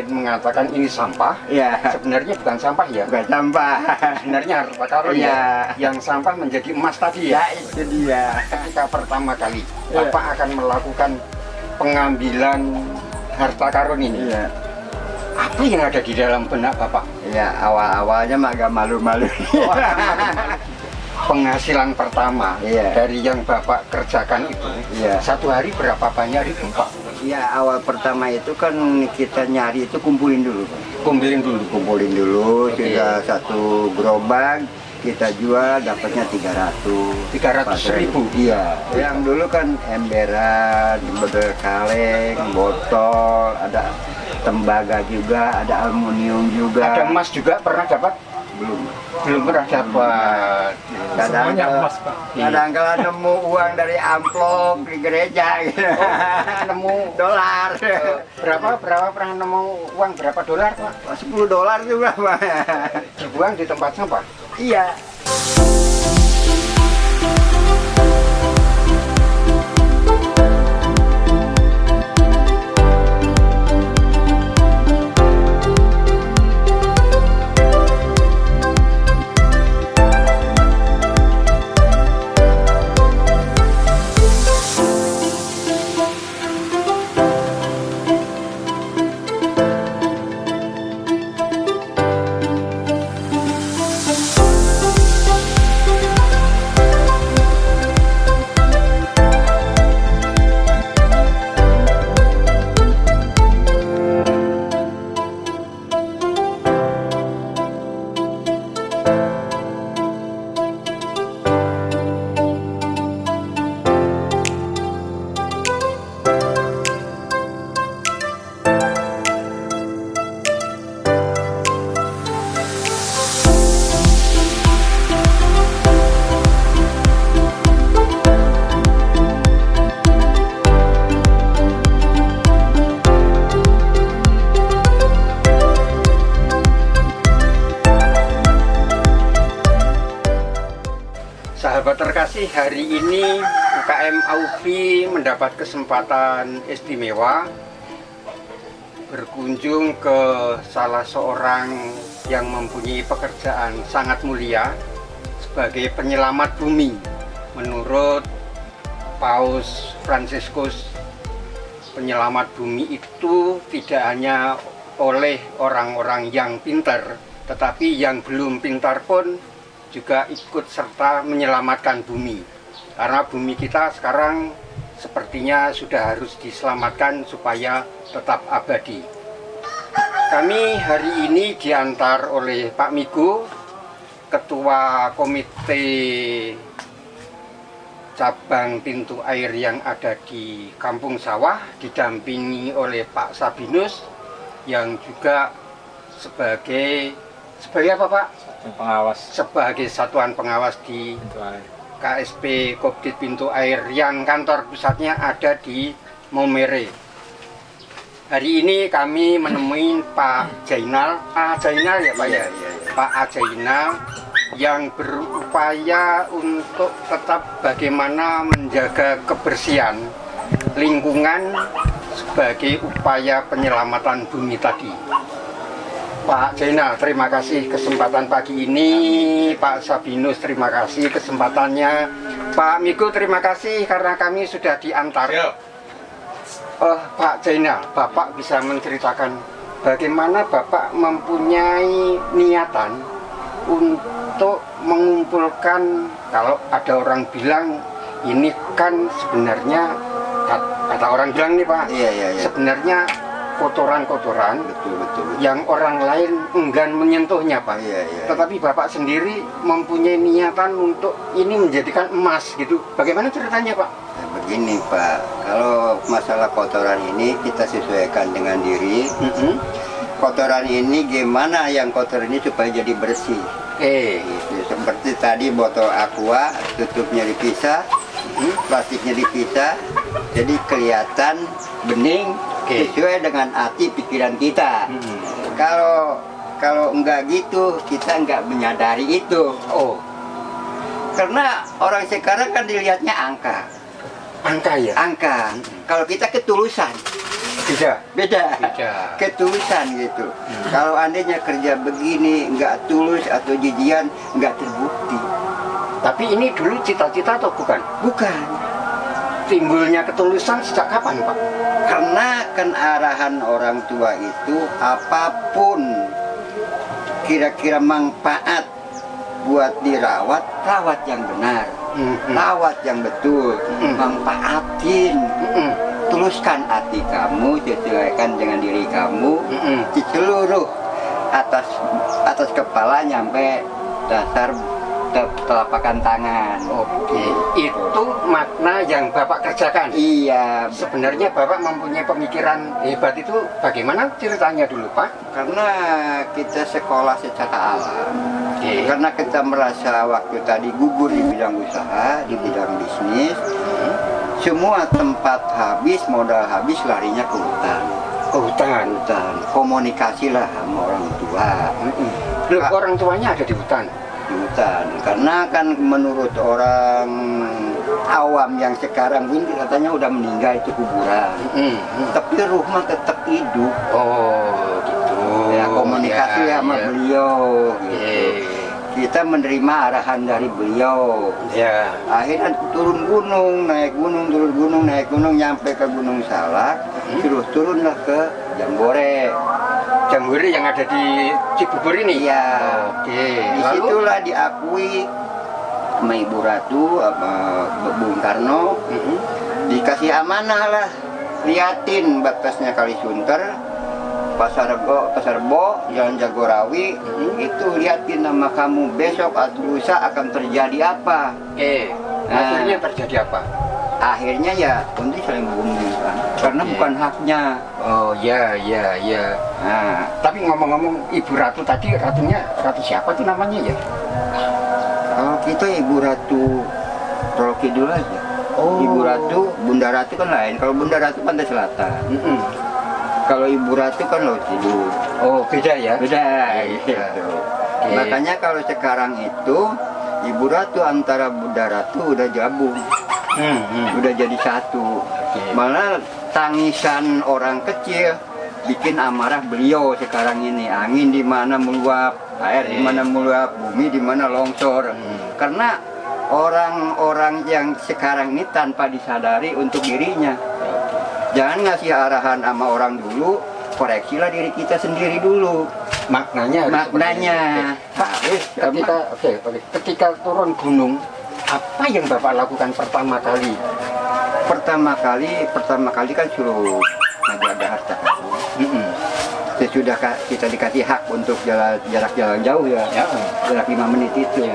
ingin mengatakan ini sampah, Ya, sebenarnya bukan sampah ya. bukan sampah. Sebenarnya harta karun ya. Iya. Yang sampah menjadi emas tadi ya. Ya, itu dia. Ketika pertama kali Iya. Bapak akan melakukan pengambilan harta karun ini, Iya. apa yang ada di dalam benak Bapak? Ya, awal-awalnya mah agak malu-malu. Penghasilan pertama Iya. dari yang Bapak kerjakan itu, Iya. satu hari berapa banyak itu Pak? Ya, awal pertama itu kan kita nyari itu kumpulin dulu. Kumpulin dulu. Kumpulin dulu, Oke. sudah satu gerobak kita jual dapatnya 300. 300.000. Iya. Yang dulu kan emberan, bedel kaleng, botol, ada tembaga juga, ada aluminium juga. Ada emas juga pernah dapat? Belum. Belum pernah dapat. Kadang Semuanya emas, Pak. kadang kala nemu uang dari amplop di gereja gitu. Nemu Dolar. berapa pernah nemu uang berapa dolar Pak? $10 juga, Pak. Dibuang di tempat sampah. Iya. Sahabat terkasih, hari ini UKM Aufi mendapat kesempatan istimewa berkunjung ke salah seorang yang mempunyai pekerjaan sangat mulia sebagai penyelamat bumi. Menurut Paus Fransiskus, penyelamat bumi itu tidak hanya oleh orang-orang yang pintar, tetapi yang belum pintar pun juga ikut serta menyelamatkan bumi, karena bumi kita sekarang sepertinya sudah harus diselamatkan supaya tetap abadi. Kami hari ini diantar oleh Pak Migo, Ketua Komite Cabang Pintu Air yang ada di Kampung Sawah, didampingi oleh Pak Sabinus yang juga sebagai apa Pak? Pengawas Sebagai satuan pengawas di pintu air. KSP Kopdit Pintu Air yang kantor pusatnya ada di Maumere. Hari ini kami menemui Pak Jainal, Jainal ya Pak ya? Pak Jainal yang berupaya untuk tetap bagaimana menjaga kebersihan lingkungan sebagai upaya penyelamatan bumi tadi. Pak Jainal, terima kasih kesempatan pagi ini. Pak Sabinus, terima kasih kesempatannya. Pak Migo, terima kasih karena kami sudah diantar. Pak Jainal, Bapak bisa menceritakan bagaimana Bapak mempunyai niatan untuk mengumpulkan, kalau ada orang bilang ini kan sebenarnya, kata orang bilang nih Pak, Iya. sebenarnya kotoran-kotoran Betul. yang orang lain enggan menyentuhnya Pak. Iya. Tetapi Bapak sendiri mempunyai niatan untuk ini menjadikan emas gitu. Bagaimana ceritanya Pak? Nah, begini Pak, kalau masalah kotoran ini kita sesuaikan dengan diri. Kotoran ini gimana yang kotor ini supaya jadi bersih. Gitu. Seperti tadi botol aqua, tutupnya dipisah, plastiknya dipisah, jadi kelihatan bening sesuai dengan hati pikiran kita. Kalau enggak gitu, kita enggak menyadari itu. Karena orang sekarang kan dilihatnya angka. Angka ya? Angka. Kalau kita ketulusan. beda. Beda. Ketulusan gitu. Kalau andainya kerja begini nggak tulus atau jijian nggak terbukti. Tapi ini dulu cita-cita atau bukan? Bukan. Timbulnya ketulusan sejak kapan, Pak? Karena kan arahan orang tua itu apapun kira-kira manfaat buat dirawat, rawat yang benar, rawat yang betul, manfaatin, tuluskan hati kamu, sesuaikan dengan diri kamu, di seluruh atas kepala nyampe dasar telapakan tangan. Oke, itu makna yang Bapak kerjakan. Iya, Sebenarnya Bapak mempunyai pemikiran hebat itu bagaimana ceritanya dulu, Pak? karena kita sekolah secara alam. Oke. Karena kita merasa waktu tadi gugur di bidang usaha, di bidang bisnis, semua tempat habis, modal habis, larinya ke hutan. Ke hutan. Hutan, komunikasi lah sama orang tua. Loh, orang tuanya ada di hutan. Di hutan, karena kan menurut orang awam yang sekarang pun katanya udah meninggal itu kuburan. Tapi rumah tetap hidup. Oh, gitu. Ya komunikasi Ya, sama ya. beliau. Gitu. Kita menerima arahan dari beliau. Ya. Akhirnya turun gunung, naik gunung, turun gunung, naik gunung, nyampe ke Gunung Salak, terus turunlah ke Jambore. Jambore yang ada di Cibubur ini. Iya. Oke. Disitulah diakui sama Ibu Ratu, sama Bung Karno, dikasih amanah lah, liatin batasnya Kalisunter, Pasar Rebo, Jalan Jagorawi, itu liatin nama kamu besok atau lusa akan terjadi apa. Oke. Akhirnya terjadi apa? Akhirnya ya untuk saling bunuh kan, karena Oke. bukan haknya. Oh, ya. Nah, Tapi ngomong-ngomong Ibu Ratu tadi, ratunya ratu siapa tuh namanya ya? kalau kita Ibu Ratu Roro Kidul aja. Oh. Ibu Ratu, Bunda Ratu kan lain. Kalau Bunda Ratu Pantai Selatan. Kalau Ibu Ratu kan Laut Kidul. Oh, beda ya? Beda Iya. gitu. Oke. Makanya kalau sekarang itu Ibu Ratu antara Bunda Ratu udah gabung, udah jadi satu. Malah tangisan orang kecil bikin amarah beliau sekarang ini. Angin di mana meluap, air di mana meluap, bumi di mana longsor. Karena orang-orang yang sekarang ini tanpa disadari untuk dirinya. Jangan ngasih arahan sama orang dulu, koreksilah diri kita sendiri dulu. Maknanya harus Maknanya seperti itu. Oke. Ketika turun gunung, apa yang Bapak lakukan pertama kali? Pertama kali kan suruh menjaga harta karun. Sesudah kita dikasih hak untuk jarak jalan jauh ya, jarak 5 menit itu.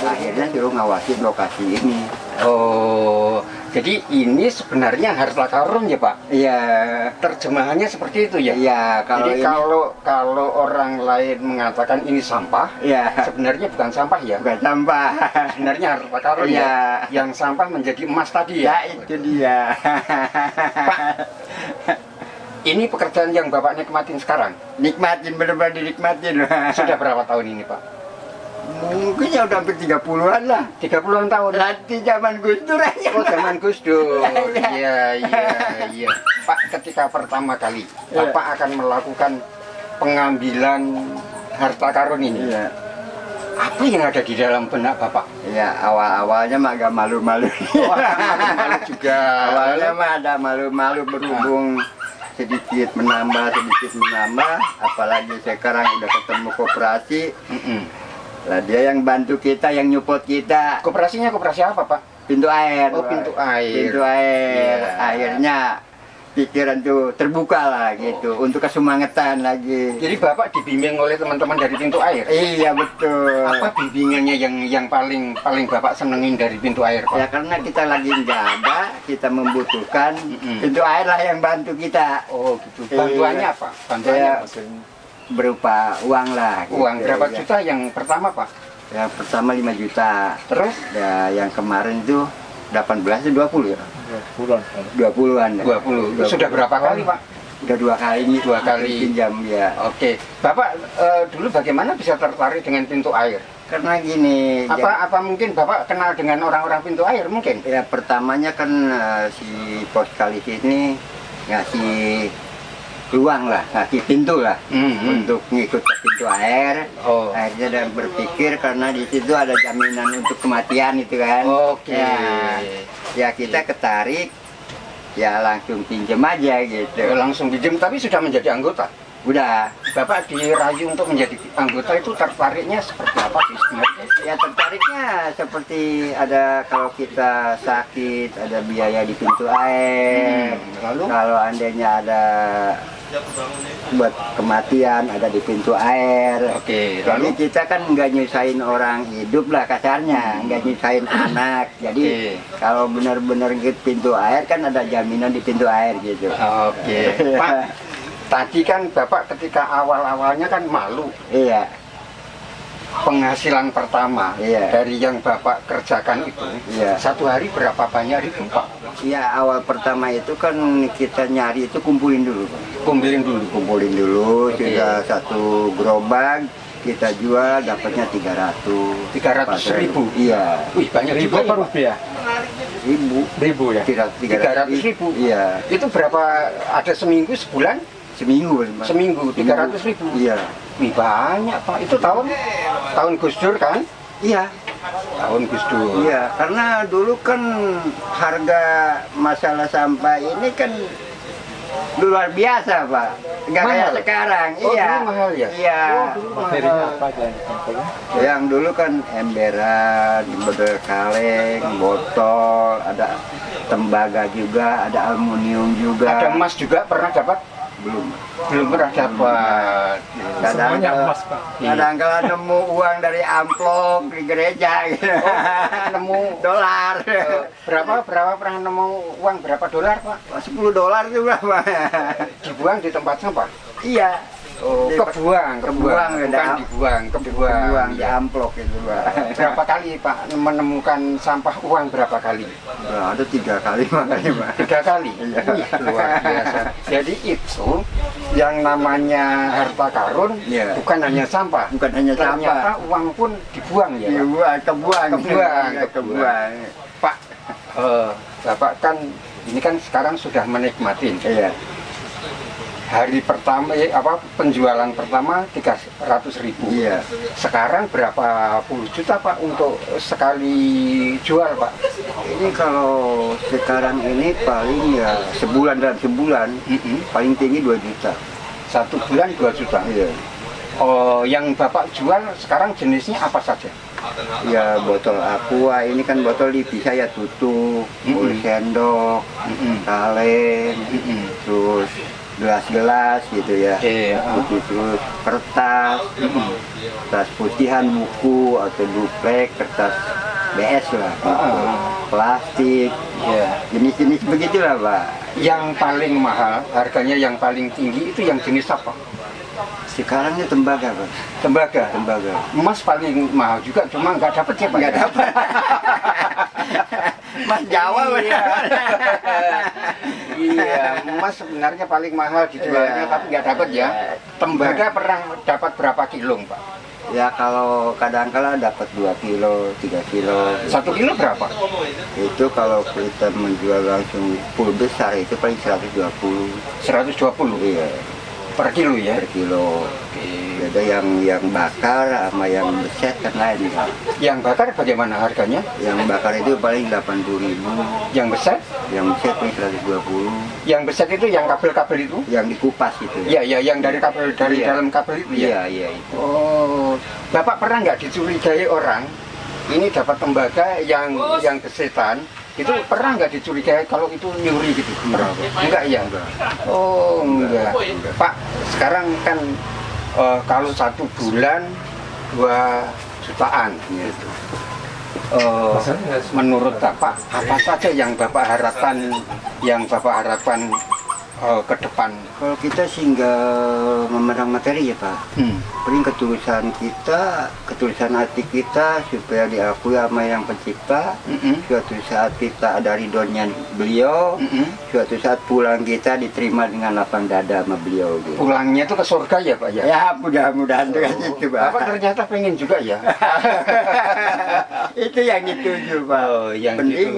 Akhirnya suruh ngawasin lokasi ini. Oh, jadi ini sebenarnya harta karun ya, Pak? Iya. Terjemahannya seperti itu ya? Iya, Jadi kalau orang lain mengatakan ini sampah, ya sebenarnya bukan sampah ya? bukan sampah. Sebenarnya harta karun Iya. ya? Yang sampah menjadi emas tadi ya? Ya itu dia. Pak, ini pekerjaan yang Bapak nikmatin sekarang? Nikmatin, bener-bener dinikmatin. Sudah berapa tahun ini, Pak? Mungkin ya udah hampir 30-an lah. 30-an tahun? Nanti zaman Gus Dur aja. Oh, zaman Gus Dur. Iya. Iya. Pak, ketika pertama kali Bapak akan melakukan pengambilan harta karun ini, Iya. apa yang ada di dalam benak Bapak? Ya awalnya mah agak malu-malu. Malu juga. Awalnya mah ada malu-malu berhubung sedikit menambah, apalagi sekarang udah ketemu koperasi. Lah dia yang bantu kita, yang nyupport kita. Koperasinya koperasi apa, Pak? Pintu air. Oh, pintu air. Pintu air. Iya. Akhirnya pikiran tuh terbuka lah gitu untuk kesemangetan lagi. Jadi Bapak dibimbing oleh teman-teman dari pintu air? Iya betul. Apa bimbingannya yang paling Bapak senengin dari pintu air, Pak? Ya karena kita lagi nggak ada, kita membutuhkan pintu air lah yang bantu kita. Oh gitu. Bantuannya apa? Bantuannya Ya, apa? berupa uang lah. Gitu. Uang berapa Ya. juta yang pertama, Pak? Yang pertama 5 juta. Terus? Ya yang kemarin itu 18 atau 20 ya? 20-an. 20. Sudah berapa kali, Pak? Udah 2 kali nih. 2 kali. Pinjam ya. Oke. Bapak dulu bagaimana bisa tertarik dengan pintu air? Karena gini. Apa mungkin Bapak kenal dengan orang-orang pintu air mungkin? Ya pertamanya kan si pos kalis ini ngasih ruang lah, kaki pintu lah, untuk ngikut ke pintu air. Akhirnya dan berpikir karena di situ ada jaminan untuk kematian itu kan. Ya kita ketarik, ya langsung pinjam aja gitu. Langsung pinjam, tapi sudah menjadi anggota? Udah. Bapak dirayu untuk menjadi anggota itu tertariknya seperti apa sih sebenarnya? Ya tertariknya seperti ada kalau kita sakit ada biaya di pintu air. Lalu kalau andainya ada buat kematian ada di pintu air. Jadi kita kan nggak nyusahin orang hidup lah kasarnya, nggak nyusahin anak. Jadi kalau benar-benar gitu pintu air kan ada jaminan di pintu air gitu. Pak, tadi kan Bapak ketika awal-awalnya kan malu. Iya. Penghasilan pertama dari yang Bapak kerjakan itu, satu hari berapa banyak ribu Pak? Iya, awal pertama itu kan kita nyari itu kumpulin dulu. Kumpulin dulu. Sudah satu gerobak kita jual dapatnya 300.000. Iya. Wih, banyak ribu apa rupiah? Ribu ya. 300.000. Iya. Itu berapa? Ada seminggu, sebulan? Seminggu 300.000. Iya. Wih, banyak Pak. Itu tahun Gus Dur kan? Iya. Tahun Gus Dur. Iya, karena dulu kan harga masalah sampah ini kan luar biasa Pak. Nggak kayak sekarang. Iya. Dulu mahal ya? Iya. Materinya apa aja? Yang dulu kan emberan, botol kaleng, botol, ada tembaga juga, ada aluminium juga. Ada emas juga pernah dapat? Belum pernah dapat. Kadang-kadang nemu uang dari amplop di gereja gitu. Nemu dolar. Berapa pernah nemu uang berapa dolar Pak? $10 itu berapa? Dibuang di tempat sampah? Iya. Kebuang, bukan dibuang di amplop itu Pak. Berapa kali Pak menemukan sampah uang berapa kali? Ada 3 kali makanya Pak. 3 kali? Iya. Luar biasa. Jadi itu yang namanya harta karun bukan hanya sampah. Bukan hanya ternyata sampah. uang pun dibuang ya? Kebuang. Pak, Bapak kan ini kan sekarang sudah menikmatin. Iya. Hari pertama penjualan pertama 300.000. Iya. Sekarang berapa puluh juta Pak untuk sekali jual Pak? Ini kalau sekarang ini paling ya dalam sebulan paling tinggi 2 juta. 1 bulan 2 juta. Iya. Yang Bapak jual sekarang jenisnya apa saja? Ya botol aqua, ini kan botol dipisah ya tutup, sendok, kaleng, terus gelas-gelas gitu ya, terus kertas, kertas putihan buku atau duplek, kertas BS lah, plastik, jenis-jenis begitulah Pak. Yang paling mahal, harganya yang paling tinggi itu yang jenis apa? Sekarang ini tembaga Pak. Tembaga? Emas paling mahal juga, cuma nggak dapat ya Pak? Nggak dapat. Mas Jawa Iya, emas sebenarnya paling mahal dijualnya tapi nggak dapat ya. Tembaga pernah dapat berapa kilo Pak? Ya kalau kadang-kala dapat 2 kilo, 3 kilo. 1 kilo berapa? Itu kalau kita menjual langsung full besar itu paling 120. 120? Iya. Per kilo ya? Per kilo. Beda yang bakar sama yang beset kan lain Pak. Yang bakar bagaimana harganya? Yang bakar itu paling 80.000. Yang beset? Yang beset paling 120. Yang beset itu yang kabel-kabel itu? Yang dikupas itu. Iya, yang dari kabel dalam kabel itu ya? Iya itu. Oh, Bapak pernah nggak dicurigai orang? Ini dapat tembaga yang besetan. Itu pernah nggak dicurigai kalau itu nyuri gitu? Enggak ya? Oh enggak. Pak, sekarang kan kalau 1 bulan 2 jutaan gitu. Menurut Bapak apa saja yang Bapak harapkan ke depan? Kalau kita sih nggak memerang materi ya Pak. Paling ketulusan hati kita supaya diakui sama yang pencipta. Suatu saat kita ada ridhonya beliau, suatu saat pulang kita diterima dengan lapang dada sama beliau gitu. Pulangnya itu ke surga ya Pak ya? Ya mudah-mudahan itu Pak. Bapak ternyata pengen juga ya? Itu yang dituju Pak. Yang penting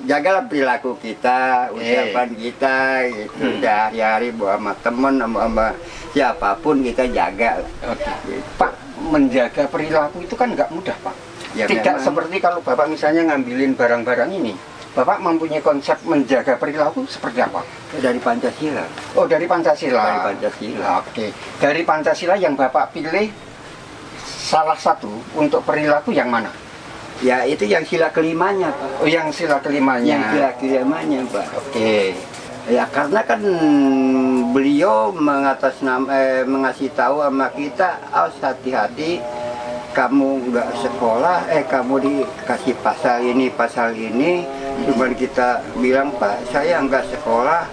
jagalah perilaku kita, ucapan kita gitu. Sehari-hari sama temen, sama siapapun kita jaga. Oke. Pak, menjaga perilaku itu kan nggak mudah, Pak. Ya, Tidak memang. seperti kalau Bapak misalnya ngambilin barang-barang ini. Bapak mempunyai konsep menjaga perilaku seperti apa? Dari Pancasila. Oh, dari Pancasila. Dari Pancasila. Oke. Dari Pancasila yang Bapak pilih salah satu untuk perilaku yang mana? Ya itu yang sila kelimanya, Pak. Oh, yang sila kelimanya. Yang sila kelimanya, Pak. Oke. Ya karena kan beliau mengasih tahu sama kita, harus hati-hati. Kamu nggak sekolah, kamu dikasih pasal ini, cuman kita bilang, Pak, saya nggak sekolah.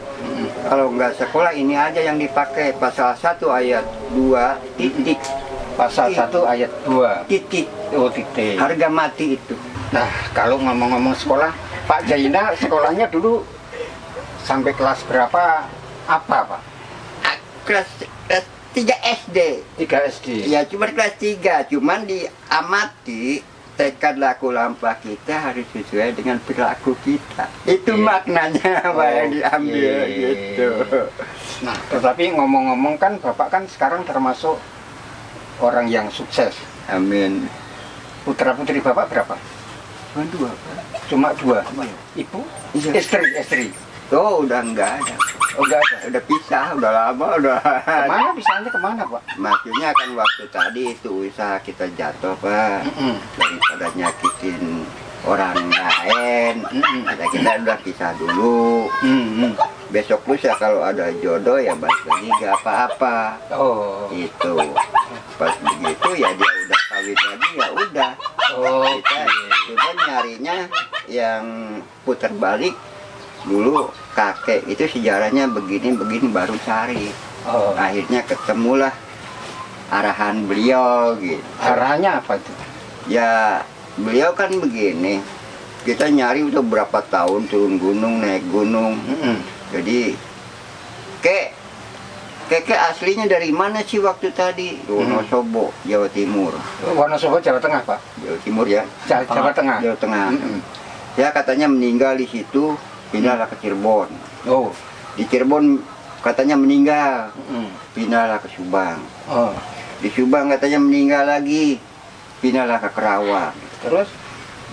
Kalau nggak sekolah ini aja yang dipakai, pasal 1 ayat 2 titik. Pasal 1 ayat 2 titik. Oh, titik. Harga mati itu. Nah, kalau ngomong-ngomong sekolah, Pak Jainal sekolahnya dulu sampai kelas berapa? Apa, Pak? Kelas 3 SD. 3 SD. Ya cuma kelas 3, cuman diamati tekad laku lampah kita harus sesuai dengan perilaku kita. Itu maknanya Pak yang diambil gitu. Nah, tetapi ngomong-ngomong kan Bapak kan sekarang termasuk orang yang sukses. Amin. Putra putri Bapak berapa? Cuma 2, Pak. Cuma 2. Ibu? Iya. Istri. Oh udah enggak ada. Oh, enggak ada. Udah pisah, udah lama, udah. Kemana pisahnya kemana, Pak? Maksudnya kan waktu tadi itu usaha kita jatuh, Pak. Daripada nyakitin orang lain, ada kita udah pisah dulu. Besok lusa kalau ada jodoh ya balik lagi gak apa-apa. Oh. Itu pas begitu ya dia udah kawin lagi ya udah. Oh. Kita cuma nyarinya yang putar balik. Dulu kakek itu sejarahnya begini baru cari. Oh. Akhirnya ketemulah arahan beliau gitu. Arahannya apa itu? Ya beliau kan begini, kita nyari udah berapa tahun turun gunung, naik gunung. Jadi keke aslinya dari mana sih waktu tadi? Wonosobo, Jawa Timur. Wonosobo, Jawa Tengah, Pak. Jawa Timur ya. Jawa Tengah. Jawa Tengah. Ya katanya meninggal di situ, pindahlah ke Cirebon. Oh. Di Cirebon katanya meninggal, pindahlah ke Subang. Oh. Di Subang katanya meninggal lagi, pindahlah ke Kerawang. Terus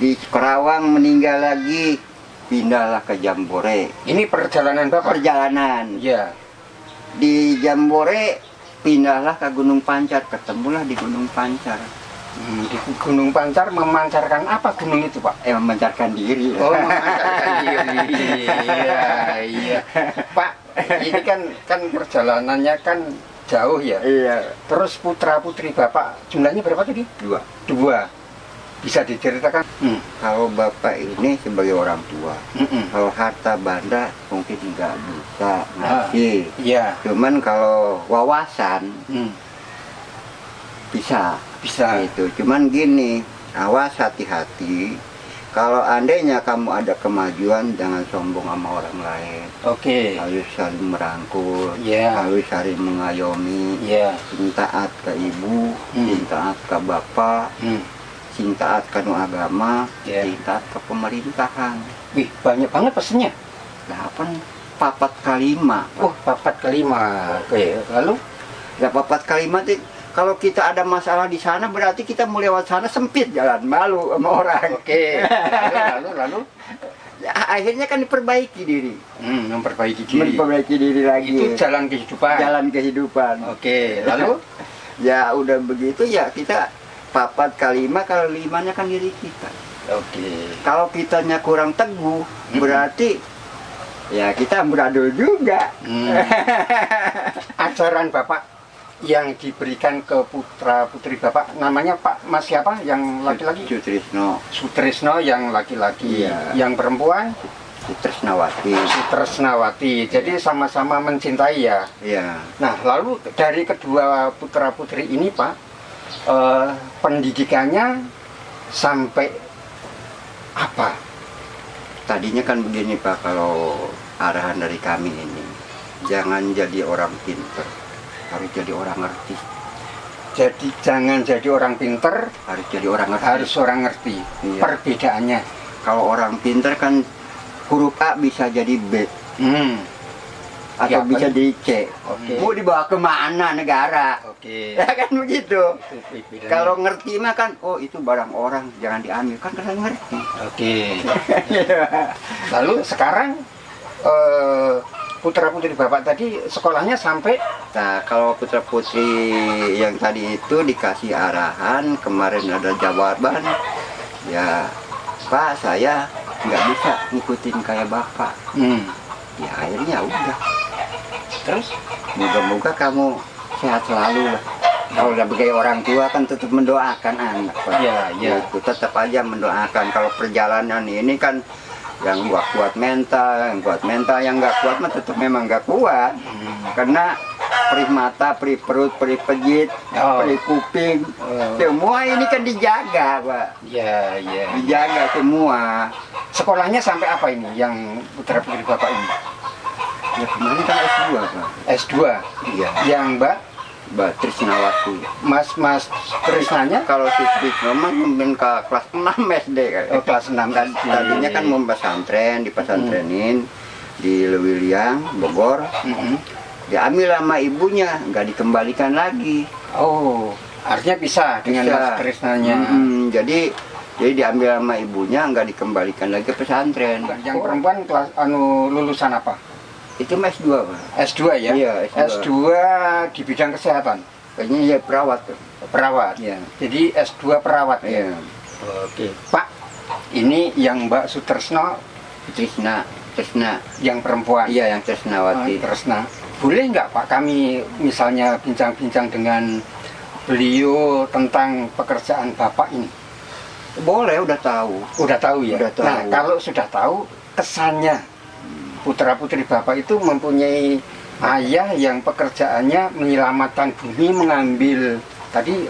Di Kerawang meninggal lagi, pindahlah ke Jambore. ini perjalanan Bapak? Perjalanan. Iya. Di Jambore pindahlah ke Gunung Pancar, ketemulah di Gunung Pancar. Di Gunung Pancar memancarkan apa gunung itu, Pak? Memancarkan diri. Oh, memancarkan diri. Iya. Pak, ini kan perjalanannya kan jauh ya. Iya. Terus putra putri Bapak jumlahnya berapa tadi? 2. 2. Bisa diceritakan? Kalau bapak ini sebagai orang tua, kalau harta benda mungkin nggak bisa ngasih. Iya. Cuman kalau wawasan bisa. Itu. Cuman gini, awas hati-hati. Kalau andainya kamu ada kemajuan, jangan sombong sama orang lain. Oke. Harus saling merangkul, Iya. harus saling mengayomi. Iya. Sing taat ke ibu, sing taat ke bapak, sing taat ke agama, Iya. sing taat ke pemerintahan. Wih, banyak banget pesennya. 4 kalimat. Oh, 4 kalimat. Oke, lalu? 4 kalimat itu. Kalau kita ada masalah di sana, berarti kita mau lewat sana sempit jalan, malu sama orang. Oke. Lalu? Ya, akhirnya kan diperbaiki diri. Memperbaiki diri. Memperbaiki diri lagi. Itu jalan kehidupan. Jalan kehidupan. Oke, lalu? Ya udah begitu ya kita 4 kalimat, kalau 5-nya kan diri kita. Oke. Kalau kitanya kurang teguh, berarti ya kita amburadul juga. Ajaran Bapak yang diberikan ke putra putri Bapak namanya Pak Mas siapa yang laki-laki? Sutrisno. Sutrisno yang laki-laki. Iya. Yang perempuan? Sutresnawati. Sutresnawati. Jadi sama-sama mencintai ya. Iya. Nah, lalu dari kedua putra putri ini Pak, pendidikannya sampai apa? Tadinya kan begini Pak, kalau arahan dari kami ini, jangan jadi orang pinter, harus jadi orang ngerti. Jadi jangan jadi orang pinter, Harus jadi orang ngerti. harus orang ngerti. Iya. Perbedaannya. Kalau orang pinter kan huruf A bisa jadi B. atau Ya, bisa kan? dicek. Oke. Mau dibawa kemana negara? Oke. Ya kan begitu. Itu pimpinan. Kalau ngerti mah kan, oh itu barang orang, jangan diambil, kan kalian ngerti. Oke. Lalu sekarang putra putri bapak tadi sekolahnya sampai Nah, kalau putra putri yang tadi itu dikasih arahan, kemarin ada jawaban, ya Pak saya nggak bisa ngikutin kayak Bapak. Ya akhirnya udah. terus Moga-moga kamu sehat selalu lah. Kalau udah sebagai orang tua kan tetap mendoakan anak, Pak. Iya. Itu tetap aja mendoakan. Kalau perjalanan ini kan yang nggak kuat mental, yang nggak kuat mah tetap memang nggak kuat. Karena perih mata, perih perut, perih pejit, perih kuping, semua ini kan dijaga, Pak. ya Dijaga semua. sekolahnya sampai apa ini yang putra putri bapak ini? Ya kemarin kan S2, Pak. S2. Iya. Yang Mbak Trisnawati. Mas Trisnanya Kalau siswi memang mungkin ke kelas 6 SD kan. kelas 6 kan. Tadinya kan mau pesantren, dipesantrenin di Lewiliang, Bogor. Diambil sama ibunya, nggak dikembalikan lagi. Oh, artinya bisa dengan Bisa. Mas Trisnanya. Jadi diambil sama ibunya, nggak dikembalikan lagi ke pesantren. Yang perempuan kelas lulusan apa? Itu S2, Pak. S2 ya? Iya, S2. S2 di bidang kesehatan. Kayaknya ya perawat tuh. Perawat. Iya. Jadi S2 perawat ya. Iya. Oke. Pak, ini yang Mbak Sutresno Trisna. yang perempuan. Iya, yang Trisnawati. Tresna. Boleh nggak Pak kami misalnya bincang-bincang dengan beliau tentang pekerjaan Bapak ini? Boleh, udah tahu. Udah tahu ya? Udah tahu. Nah, kalau sudah tahu, kesannya putra-putri Bapak itu mempunyai ayah yang pekerjaannya menyelamatkan bumi, mengambil tadi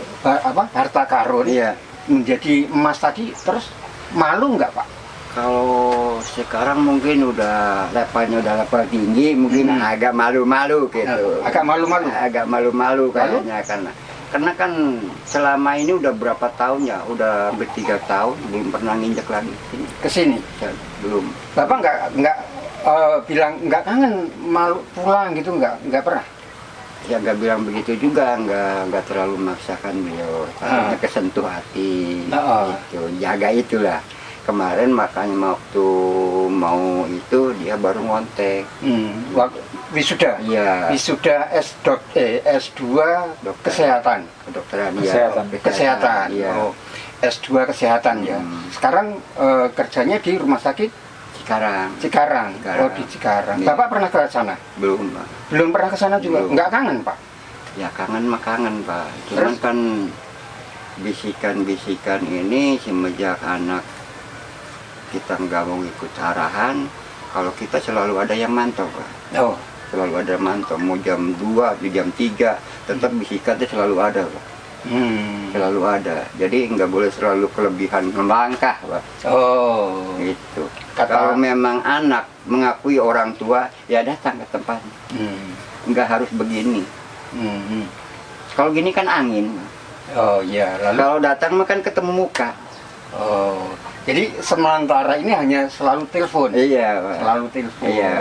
harta karun Iya. menjadi emas tadi, terus malu nggak Pak? Kalau sekarang mungkin udah levelnya udah level tinggi, mungkin agak malu-malu gitu. Agak malu-malu? Agak malu-malu kayaknya karena kan selama ini udah berapa tahun ya, udah bertiga tahun belum pernah nginjek lagi Ke sini? belum. Bapak nggak bilang nggak kangen malu pulang gitu, nggak pernah? Ya nggak bilang begitu juga, nggak terlalu memaksakan beliau, karena kesentuh hati gitu, jaga itulah. Kemarin makanya waktu mau itu dia baru ngontek. Wisuda? Iya. Wisuda S2 kesehatan? Kedokteran. Kesehatan. Iya. Oh, S2 kesehatan ya. Sekarang kerjanya di rumah sakit Cikarang. Oh, di Cikarang. Iya. Bapak pernah ke sana? Belum, Pak. Belum pernah ke sana juga? Belum. Nggak kangen, Pak? Ya kangen mah kangen, Pak. Cuman kan bisikan-bisikan ini semenjak anak kita nggak mau ikut arahan, kalau kita selalu ada yang mantau, Pak. Oh. Selalu ada mantau, mau jam 2, jam 3, tetap bisikannya selalu ada, Pak. Selalu ada. Jadi nggak boleh selalu kelebihan melangkah, Pak. Oh. Gitu. Kalau memang anak mengakui orang tua, ya datang ke tempatnya. Nggak harus begini. Kalau gini kan angin. Oh iya, lalu Kalau datang mah kan ketemu muka. oh. Jadi sementara ini hanya selalu telepon. Iya, Pak. Selalu telepon. Iya.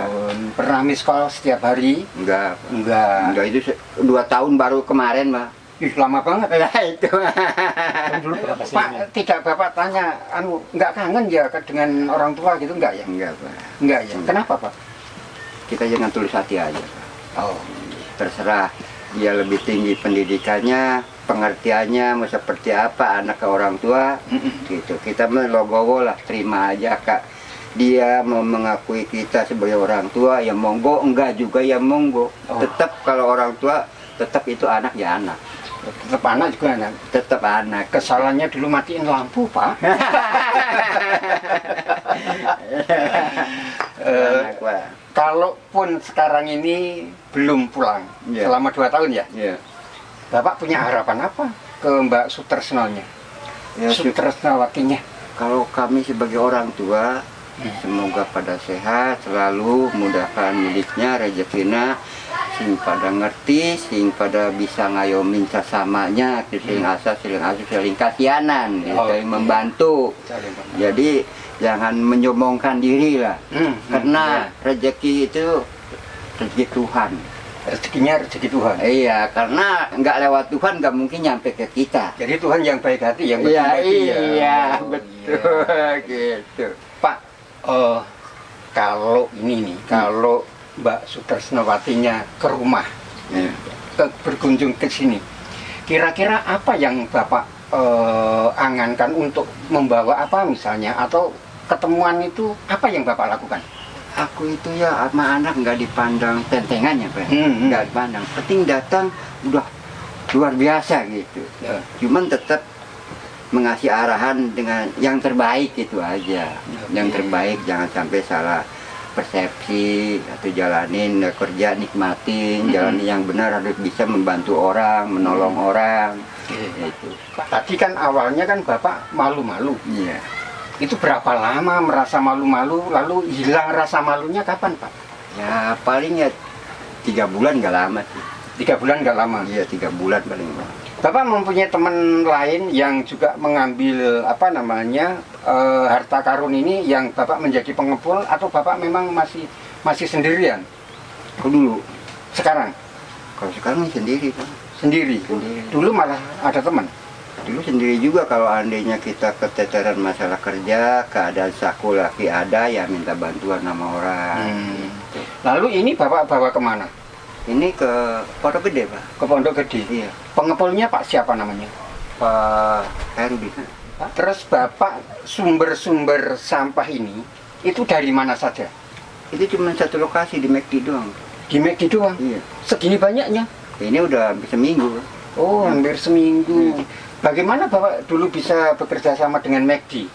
Pernah miss call setiap hari? Enggak. Enggak. Enggak, itu 2 tahun baru kemarin, Pak. Ih, lama banget. Lah itu. Dulu pernah kesini. Pak, tidak Bapak tanya, nggak kangen ya dengan orang tua gitu, enggak ya? Enggak, Pak. Enggak ya? Kenapa, Pak? Kita jangan tulis hati aja, Pak. Oh, Terserah dia lebih tinggi pendidikannya, pengertiannya mau seperti apa anak ke orang tua gitu. Kita mah logowo lah, terima aja, Kak. Dia mau mengakui kita sebagai orang tua ya monggo, enggak juga ya monggo. Tetap kalau orang tua tetap itu anak ya anak. tetap anak juga anak. Tetap anak. Kesalahannya dulu matiin lampu, Pak. Anak, Pak. Kalaupun sekarang ini belum pulang selama 2 tahun ya, Iya. Bapak punya harapan apa ke Mbak Sutresno-nya? Ya, Sutresnawatinya? kalau kami sebagai orang tua, semoga pada sehat, selalu mudahkan miliknya, rezekinya, sing pada ngerti, sing pada bisa ngayomin sasamanya, saling asuh, saling kasihanan, saling membantu. Jadi jangan menyombongkan diri lah, karena rezeki itu rezeki Tuhan. Rezekinya rezeki Tuhan. Iya, karena nggak lewat Tuhan nggak mungkin nyampe ke kita. Jadi Tuhan yang baik hati, yang Iya, berbagi ya. iya, Oh, betul iya. gitu. Pak, kalau ini nih, kalau Mbak Sutresnawatinya ke rumah, Iya. berkunjung ke sini, kira-kira apa yang Bapak angankan untuk membawa apa misalnya, atau ketemuan itu apa yang Bapak lakukan? Aku itu ya sama anak nggak dipandang tentengannya, Pak. Hmm. Nggak dipandang. Penting datang udah luar biasa gitu. Ya. Cuman tetap mengasih arahan dengan yang terbaik itu aja. Yang terbaik, jangan sampai salah persepsi atau jalanin kerja, nikmatin, jalanin yang benar, harus bisa membantu orang, menolong orang. Itu. Tadi kan awalnya kan Bapak malu-malu. Iya. Itu berapa lama merasa malu-malu, lalu hilang rasa malunya kapan, Pak? Ya paling ya 3 bulan nggak lama sih. 3 bulan nggak lama. Iya 3 bulan paling lama. Bapak mempunyai teman lain yang juga mengambil apa namanya harta karun ini, yang Bapak menjadi pengepul, atau Bapak memang masih sendirian? Kalau dulu, Sekarang kalau sekarang sendiri kan. sendiri. Sendiri. Dulu malah ada teman. Dulu sendiri juga, kalau andainya kita keteteran masalah kerja, keadaan saku lagi ada, ya minta bantuan sama orang. Lalu ini Bapak bawa kemana? Ini ke Pondok Gede, Pak. Ke Pondok Gede. Iya, Pengepulnya Pak siapa namanya? Pak Herudi. Terus Bapak sumber-sumber sampah ini itu dari mana saja? Itu cuma satu lokasi di McD doang. Di McD doang? Iya. Segini banyaknya? Ini udah bisa minggu. Oh, hampir seminggu. Bagaimana Bapak dulu bisa bekerja sama dengan McD?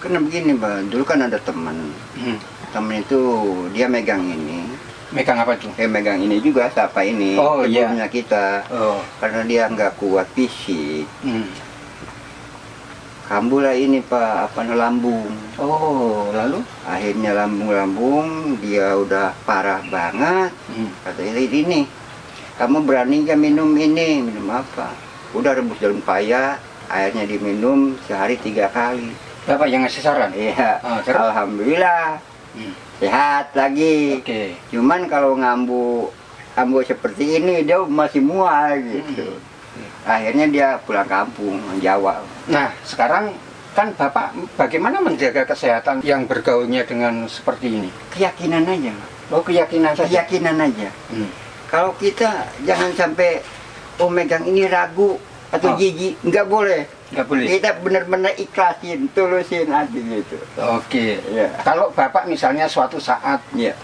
Karena begini, Pak. Dulu kan ada teman. Teman itu dia megang ini. Megang apa tuh? Megang ini juga, siapa ini? Oh, iya. Kebunnya kita. Oh. Karena dia nggak kuat fisik. Hmm. Kambuh ini, Pak, lambung. Oh, lalu? Akhirnya lambung, dia udah parah banget. Katanya ini, kamu berani nggak minum ini? Minum apa? Udah rebus daun paya, airnya diminum sehari 3 kali. Bapak yang ngasih saran? Iya, Terus? alhamdulillah sehat lagi. Oke. Cuman kalau ngambu seperti ini dia masih mual gitu. Akhirnya dia pulang kampung, Jawa. Nah, sekarang kan Bapak bagaimana menjaga kesehatan yang bergaulnya dengan seperti ini? Keyakinan aja. Oh, keyakinan saja? Keyakinan aja. Kalau kita jangan sampai megang ini ragu atau jijik, nggak boleh. Nggak boleh? Kita benar-benar ikhlasin, tulusin hati gitu. Oke. Iya. Kalau Bapak misalnya suatu saat Iya.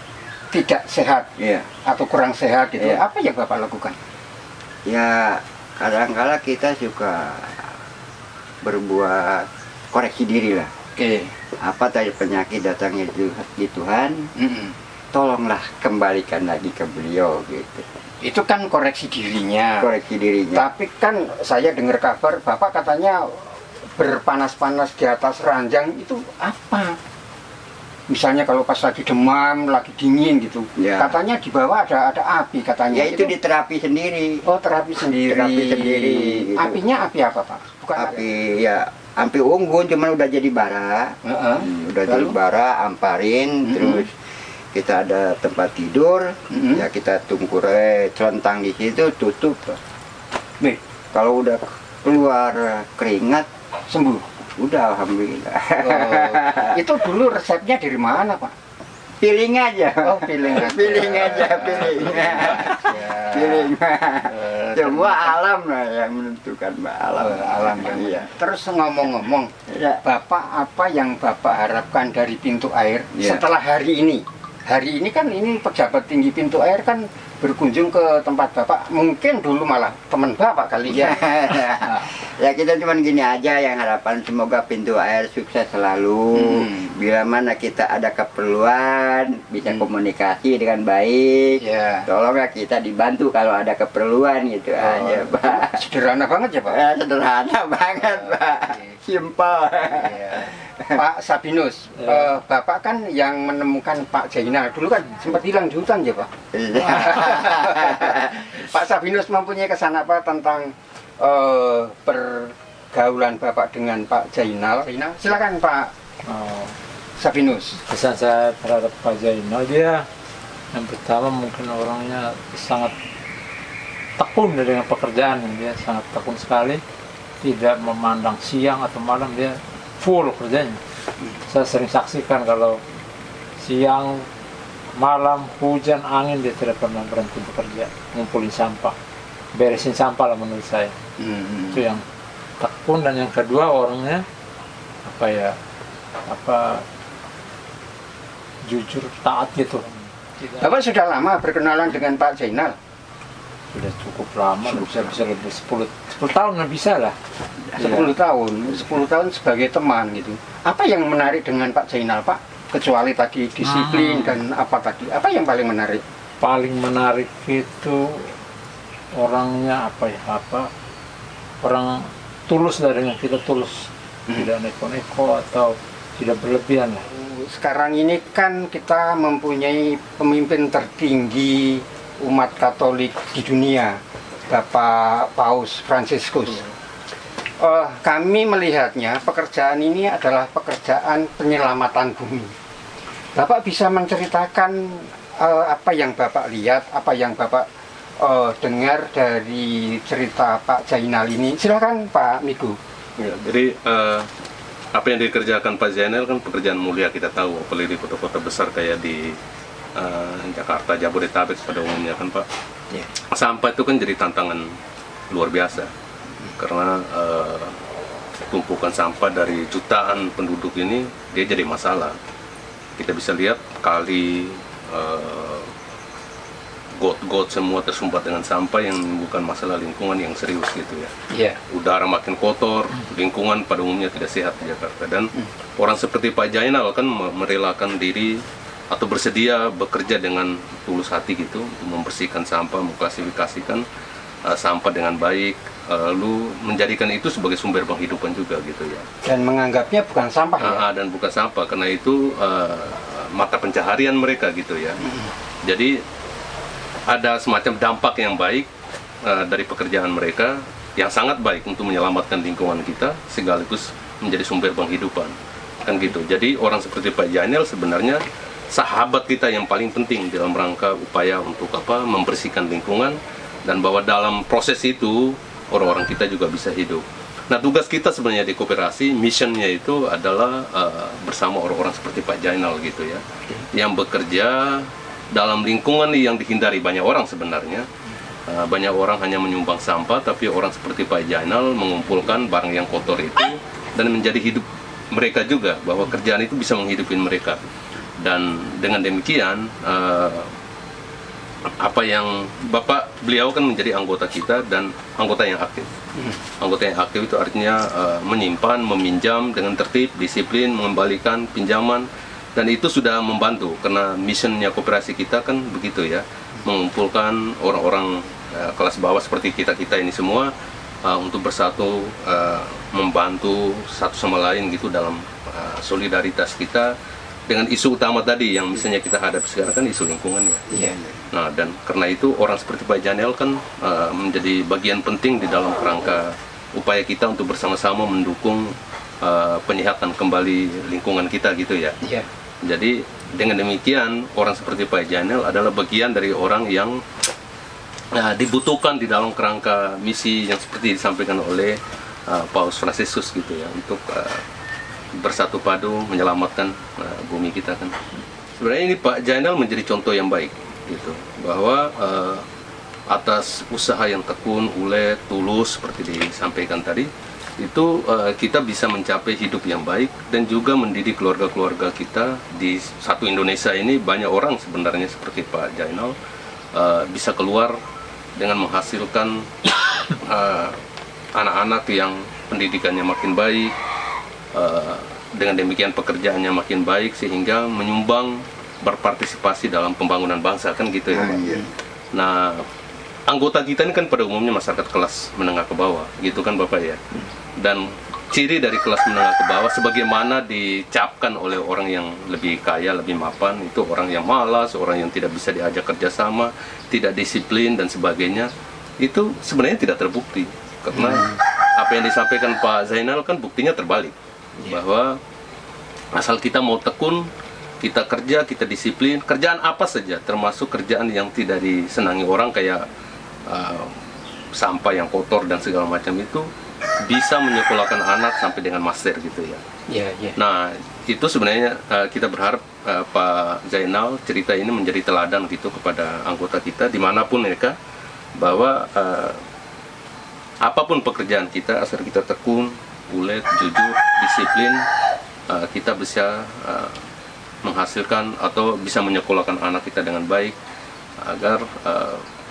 tidak sehat Iya. atau kurang sehat gitu, Iya. apa yang Bapak lakukan? Ya kadang-kala kita suka berbuat koreksi diri lah. Oke. Apa tadi penyakit datangnya di Tuhan, tolonglah kembalikan lagi ke beliau gitu. Itu kan koreksi dirinya. Koreksi dirinya. Tapi kan saya dengar kabar Bapak katanya berpanas-panas di atas ranjang, itu apa? Misalnya kalau pas lagi demam, lagi dingin gitu, Ya. katanya di bawah ada api katanya. Ya itu di terapi sendiri. Oh, terapi sendiri. Terapi sendiri, gitu. Apinya api apa, Pak? Bukan Api ya, api unggun cuman udah jadi bara. Udah jadi Lalu? bara, amparin, terus kita ada tempat tidur, ya kita tungkur celentang di situ, tutup. Nih, Kalau udah keluar keringat, sembuh. udah alhamdulillah. Oh, itu dulu resepnya dari mana, Pak? Feeling aja. Oh, feeling aja. Feeling aja, feeling. Feeling. Semua alam lah yang menentukan, Mbak. Alam. Alam yang Iya. Terus ngomong-ngomong, Iya. Bapak apa yang Bapak harapkan dari pintu air Iya. setelah hari ini? Hari ini kan ini pejabat tinggi pintu air kan berkunjung ke tempat Bapak, mungkin dulu malah teman Bapak kali ya. Ya kita cuman gini aja yang harapan, semoga pintu air sukses selalu. Bila mana kita ada keperluan bisa komunikasi dengan baik. Ya. Tolonglah kita dibantu kalau ada keperluan gitu aja, Pak. Sederhana banget ya, Pak. Sederhana banget, Pak. Simple. Iya. Pak Sabinus, Bapak kan yang menemukan Pak Jainal, dulu kan sempat hilang di hutan ya, Pak. Pak Sabinus mempunyai kesan apa tentang pergaulan Bapak dengan Pak Jainal? Silakan Pak Sabinus. Pesan saya terhadap Pak Jainal, dia Yang pertama mungkin orangnya sangat tekun dengan pekerjaan, dia sangat tekun sekali, tidak memandang siang atau malam, dia full kerjanya. Saya sering saksikan kalau siang, malam, hujan, angin, dia tidak pernah berhenti bekerja, ngumpulin sampah, beresin sampah lah menurut saya. Itu yang tekun. Dan yang kedua orangnya jujur, taat gitu. Bapak sudah lama berkenalan dengan Pak Zainal? Sudah cukup lama, bisa lebih 10 tahun lah, bisa lah. 10 tahun, 10 tahun sebagai teman gitu. Apa yang menarik dengan Pak Zainal, Pak? Kecuali tadi disiplin dan apa tadi? Apa yang paling menarik? Paling menarik itu orangnya orang tulus lah, dengan kita tulus, tidak neko-neko atau tidak berlebihan lah. Sekarang ini kan kita mempunyai pemimpin tertinggi umat Katolik di dunia, Bapak Paus Fransiskus. Kami melihatnya pekerjaan ini adalah pekerjaan penyelamatan bumi. Bapak bisa menceritakan apa yang Bapak lihat, apa yang Bapak dengar dari cerita Pak Zainal ini. Silakan Pak Migu. Ya, jadi apa yang dikerjakan Pak Zainal kan pekerjaan mulia, kita tahu, apalagi di kota-kota besar kayak di Jakarta, Jabodetabek pada umumnya kan Pak. Yeah. Sampah itu kan jadi tantangan luar biasa karena tumpukan sampah dari jutaan penduduk ini dia jadi masalah. Kita bisa lihat kali, got-got semua tersumbat dengan sampah yang bukan masalah lingkungan yang serius gitu ya. Yeah. Udara makin kotor, lingkungan pada umumnya tidak sehat di Jakarta. Dan orang seperti Pak Zainal kan merelakan diri atau bersedia bekerja dengan tulus hati gitu untuk membersihkan sampah, mengklasifikasikan sampah dengan baik, lalu menjadikan itu sebagai sumber penghidupan juga gitu ya. Dan menganggapnya bukan sampah ya? Dan bukan sampah, karena itu mata pencaharian mereka gitu ya. Jadi ada semacam dampak yang baik dari pekerjaan mereka, yang sangat baik untuk menyelamatkan lingkungan kita sekaligus menjadi sumber penghidupan kan gitu. Jadi orang seperti Pak Zainal sebenarnya sahabat kita yang paling penting dalam rangka upaya untuk membersihkan lingkungan, dan bahwa dalam proses itu orang-orang kita juga bisa hidup. Nah, tugas kita sebenarnya di koperasi, missionnya itu adalah bersama orang-orang seperti Pak Zainal gitu ya, yang bekerja dalam lingkungan yang dihindari banyak orang sebenarnya. Banyak orang hanya menyumbang sampah, tapi orang seperti Pak Zainal mengumpulkan barang yang kotor itu dan menjadi hidup mereka juga, bahwa kerjaan itu bisa menghidupi mereka. Dan dengan demikian apa yang beliau kan menjadi anggota kita dan anggota yang aktif. Anggota yang aktif itu artinya menyimpan, meminjam dengan tertib, disiplin, mengembalikan pinjaman, dan itu sudah membantu karena missionnya koperasi kita kan begitu ya, mengumpulkan orang-orang kelas bawah seperti kita ini semua untuk bersatu, membantu satu sama lain gitu dalam solidaritas kita dengan isu utama tadi yang misalnya kita hadapi sekarang kan isu lingkungan ya. Iya. Nah, dan karena itu orang seperti Pak Zainal kan menjadi bagian penting di dalam kerangka upaya kita untuk bersama-sama mendukung penyihatan kembali lingkungan kita gitu ya. Iya. Jadi dengan demikian orang seperti Pak Zainal adalah bagian dari orang yang dibutuhkan di dalam kerangka misi yang seperti disampaikan oleh Paus Fransiskus gitu ya, untuk bersatu padu menyelamatkan bumi kita kan. Sebenarnya ini Pak Zainal menjadi contoh yang baik gitu, bahwa atas usaha yang tekun, ulet, tulus seperti disampaikan tadi, itu kita bisa mencapai hidup yang baik dan juga mendidik keluarga-keluarga kita di satu Indonesia ini. Banyak orang sebenarnya seperti Pak Zainal bisa keluar dengan menghasilkan anak-anak yang pendidikannya makin baik, dengan demikian pekerjaannya makin baik sehingga menyumbang, berpartisipasi dalam pembangunan bangsa kan gitu ya Pak. Nah, anggota kita ini kan pada umumnya masyarakat kelas menengah ke bawah gitu kan Bapak ya. Dan ciri dari kelas menengah ke bawah sebagaimana dicapkan oleh orang yang lebih kaya, lebih mapan, itu orang yang malas, orang yang tidak bisa diajak kerjasama, tidak disiplin dan sebagainya. Itu sebenarnya tidak terbukti karena apa yang disampaikan Pak Zainal kan buktinya terbalik. Bahwa asal kita mau tekun, kita kerja, kita disiplin, kerjaan apa saja, termasuk kerjaan yang tidak disenangi orang kayak sampah yang kotor dan segala macam itu, bisa menyekolahkan anak sampai dengan master gitu ya. Nah, itu sebenarnya kita berharap Pak Zainal cerita ini menjadi teladan gitu kepada anggota kita dimanapun mereka, bahwa apapun pekerjaan kita, asal kita tekun, ulet, jujur, disiplin, kita bisa menghasilkan atau bisa menyekolahkan anak kita dengan baik, agar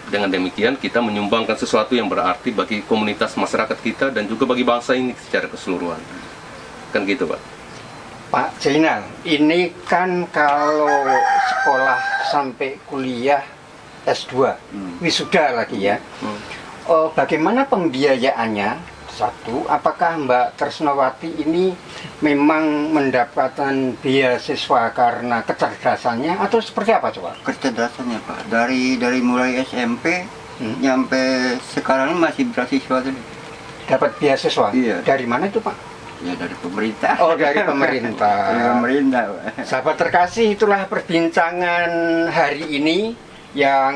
dengan demikian kita menyumbangkan sesuatu yang berarti bagi komunitas masyarakat kita dan juga bagi bangsa ini secara keseluruhan. Kan gitu, Pak. Pak Zainal, ini kan kalau sekolah sampai kuliah S2, wisuda lagi ya. Bagaimana pembiayaannya? Satu, apakah Mbak Tresnawati ini memang mendapatkan beasiswa karena kecerdasannya atau seperti apa coba? Kecerdasannya Pak, dari mulai SMP nyampe sekarang masih beasiswa tadi. Dapat beasiswa? Iya. Dari mana itu Pak? Ya dari pemerintah. Oh, dari pemerintah. Dari pemerintah Pak. Sahabat terkasih, itulah perbincangan hari ini yang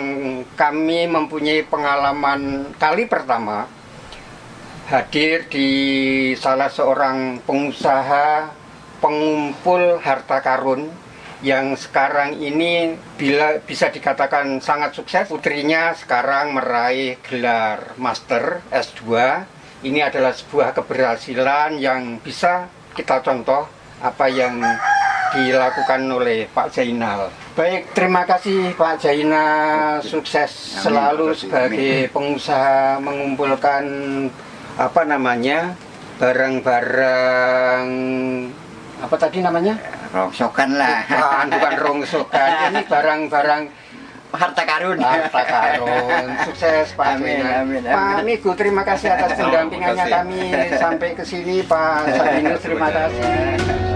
kami mempunyai pengalaman kali pertama hadir di salah seorang pengusaha pengumpul harta karun yang sekarang ini bisa dikatakan sangat sukses. Putrinya sekarang meraih gelar Master S2. Ini adalah sebuah keberhasilan yang bisa kita contoh apa yang dilakukan oleh Pak Zainal. Baik, terima kasih Pak Zainal, sukses selalu sebagai pengusaha mengumpulkan barang-barang apa tadi namanya? Rongsokan lah. Bukan rongsokan, ini barang-barang Harta karun. harta karun. Sukses Pak Zainal. Pak Migu, terima kasih atas pendampingannya kami sampai ke sini. Pak Sabinus, terima kasih.